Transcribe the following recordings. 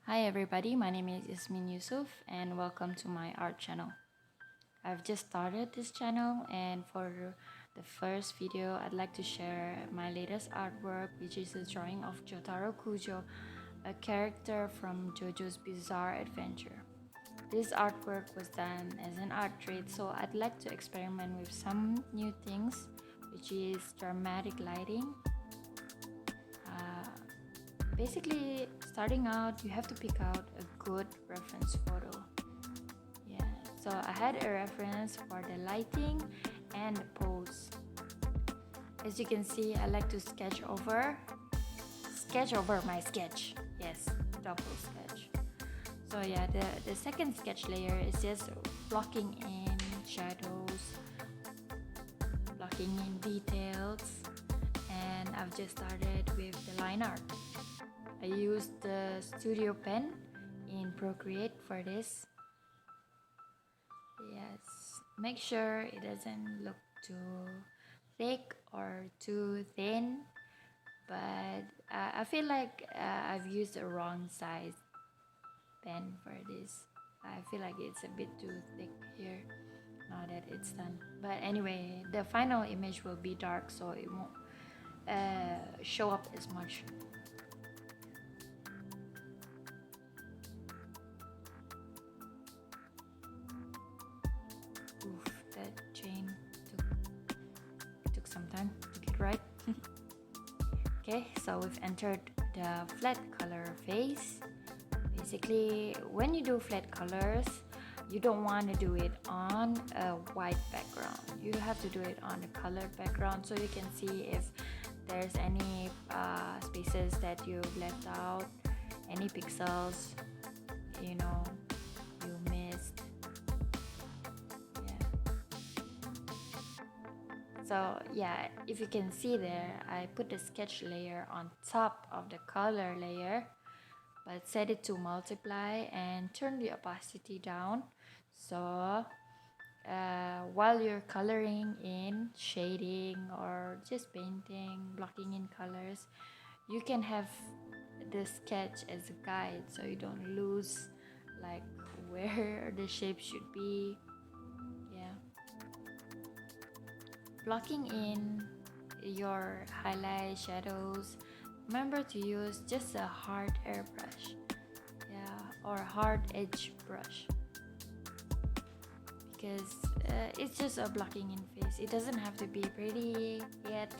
Hi everybody, my name is Ismin Yusuf and welcome to my art channel. I've just started this channel and for the first video I'd like to share my latest artwork, which is a drawing of Jotaro Kujo, a character from JoJo's Bizarre Adventure. This artwork was done as an art trade, so I'd like to experiment with some new things, which is dramatic lighting. Basically, starting out, you have to pick out a good reference photo. Yeah, so I had a reference for the lighting and the pose. As you can see, I like to sketch over my sketch. Yes, double sketch. So yeah, the second sketch layer is just blocking in shadows, blocking in details, and I've just started with the line art. I used the studio pen in Procreate for this. Yes, make sure it doesn't look too thick or too thin, but I feel like I've used the wrong size pen for this. I feel like it's a bit too thick here now that it's done. But anyway, the final image will be dark, so it won't show up as much. Oof, that chain took some time to get right. Okay, so we've entered the flat color phase. Basically, when you do flat colors, you don't want to do it on a white background. You have to do it on a colored background so you can see if there's any spaces that you've left out, any pixels, you know, you missed. So yeah, if you can see there, I put the sketch layer on top of the color layer, but set it to multiply and turn the opacity down. So while you're coloring in, shading, or just painting, blocking in colors, you can have the sketch as a guide so you don't lose like where the shape should be. Blocking in your highlight shadows, remember to use just a hard airbrush, or hard edge brush, because it's just a blocking in phase. It doesn't have to be pretty yet.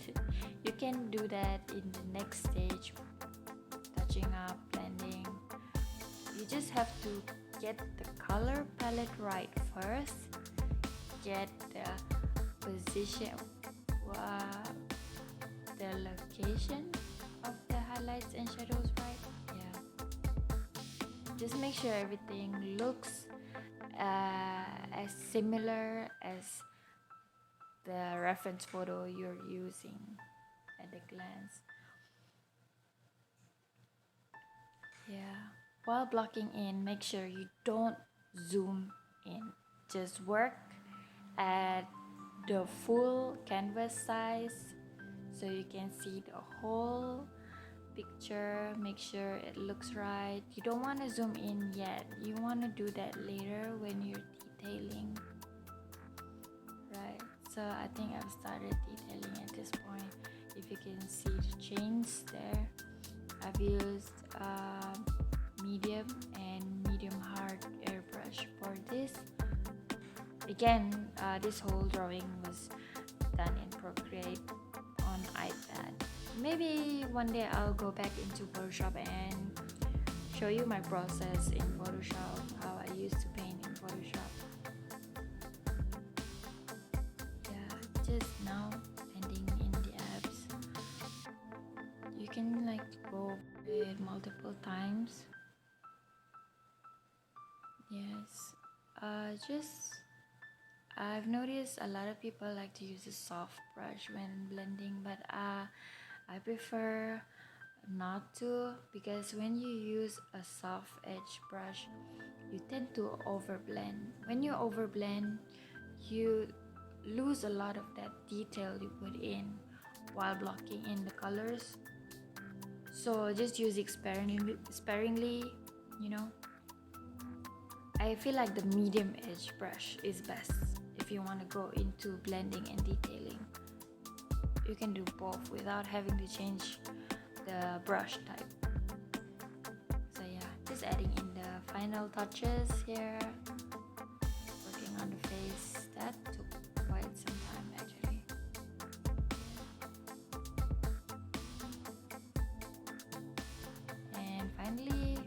You can do that in the next stage, touching up, blending. You just have to get the color palette right first, get the position, the location of the highlights and shadows right. Just make sure everything looks as similar as the reference photo you're using at a glance. While blocking in, make sure you don't zoom in. Just work at the full canvas size so you can see the whole picture. Make sure it looks right. You don't want to zoom in yet. You want to do that later when you're detailing, right? So I think I've started detailing at this point. If you can see the chains there, I've used medium and medium hard airbrush for this. Again, this whole drawing was done in Procreate on iPad. Maybe one day I'll go back into Photoshop and show you my process in Photoshop, how I used to paint in Photoshop. Just now blending in the apps. You can like go over it multiple times. I've noticed a lot of people like to use a soft brush when blending, but I prefer not to, because when you use a soft edge brush, you tend to overblend. When you overblend, you lose a lot of that detail you put in while blocking in the colors. So just use it sparingly you know. I feel like the medium edge brush is best if you want to go into blending and detailing. You can do both without having to change the brush type. So yeah, just adding in the final touches here. Working on the face, that took quite some time actually. And finally,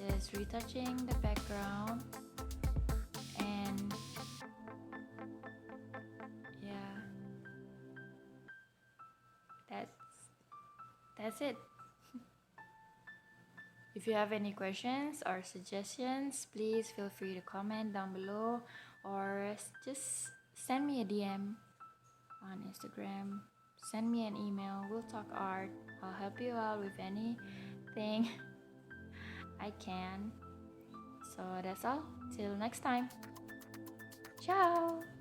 just retouching the background. And yeah, that's it. If you have any questions or suggestions, please feel free to comment down below or just send me a DM on Instagram. Send me an email. We'll talk art. I'll help you out with anything I can. So that's all. Till next time. Ciao!